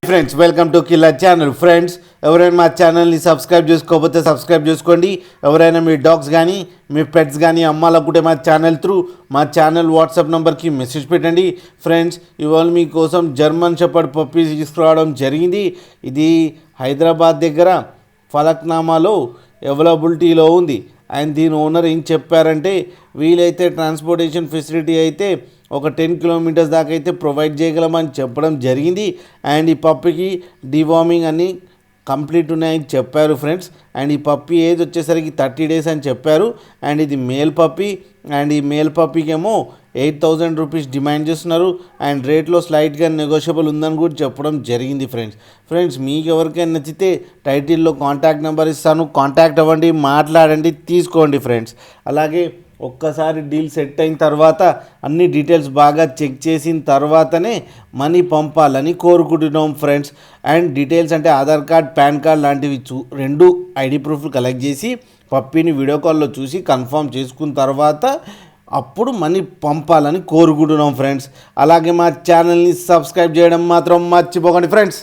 Friends welcome to killer channel. Friends ఎవరైనా మా ఛానల్ని సబ్స్క్రైబ్ చేసుకోకపోతే సబ్స్క్రైబ్ చేసుకోండి. ఎవరైనా మీ డాగ్స్ కానీ మీ పెట్స్ కానీ అమ్మాలనుకుంటే మా ఛానల్ త్రూ మా ఛానల్ వాట్సాప్ నెంబర్కి మెసేజ్ పెట్టండి. ఫ్రెండ్స్ ఇవాళ మీకోసం జర్మన్ షెపర్డ్ పప్పీ తీసుకురావడం జరిగింది. ఇది హైదరాబాద్ దగ్గర ఫలక్నామాలో అవైలబిలిటీలో ఉంది. అండ్ దీని ఓనర్ ఏం చెప్పారంటే వీలైతే ట్రాన్స్పోర్టేషన్ ఫెసిలిటీ అయితే ఒక 10 కిలోమీటర్స్ దాకా అయితే ప్రొవైడ్ చేయగలమని చెప్పడం జరిగింది. అండ్ ఈ పప్పీకి డివార్మింగ్ అన్నీ కంప్లీట్ ఉన్నాయని చెప్పారు ఫ్రెండ్స్. అండ్ ఈ పప్పీ ఏజ్ వచ్చేసరికి 30 days అని చెప్పారు. అండ్ ఇది మేల్ పప్పీ. అండ్ ఈ మేల్ పప్పీకి ఏమో 8,000 రూపీస్ డిమాండ్ చేస్తున్నారు. అండ్ రేట్లో స్లైట్గా నెగోషియబుల్ ఉందని కూడా చెప్పడం జరిగింది ఫ్రెండ్స్ మీకు ఎవరికైనా నచ్చితే టైటిల్లో కాంటాక్ట్ నెంబర్ ఇస్తాను, కాంటాక్ట్ అవ్వండి, మాట్లాడండి, తీసుకోండి ఫ్రెండ్స్. అలాగే ఒక్కసారి డీల్ సెట్ అయిన తర్వాత అన్ని డీటెయిల్స్ బాగా చెక్ చేసిన తర్వాతనే మనీ పంపాలని కోరుకుంటున్నాం ఫ్రెండ్స్. అండ్ డీటెయిల్స్ అంటే ఆధార్ కార్డ్, పాన్ కార్డ్ లాంటివి 2 ఐడి ప్రూఫ్లు కలెక్ట్ చేసి పప్పీని వీడియో కాల్లో చూసి కన్ఫర్మ్ చేసుకున్న తర్వాత అప్పుడు మనీ పంపాలని కోరుకుంటున్నాం ఫ్రెండ్స్. అలాగే మా ఛానల్ని సబ్స్క్రైబ్ చేయడం మాత్రం మర్చిపోకండి ఫ్రెండ్స్.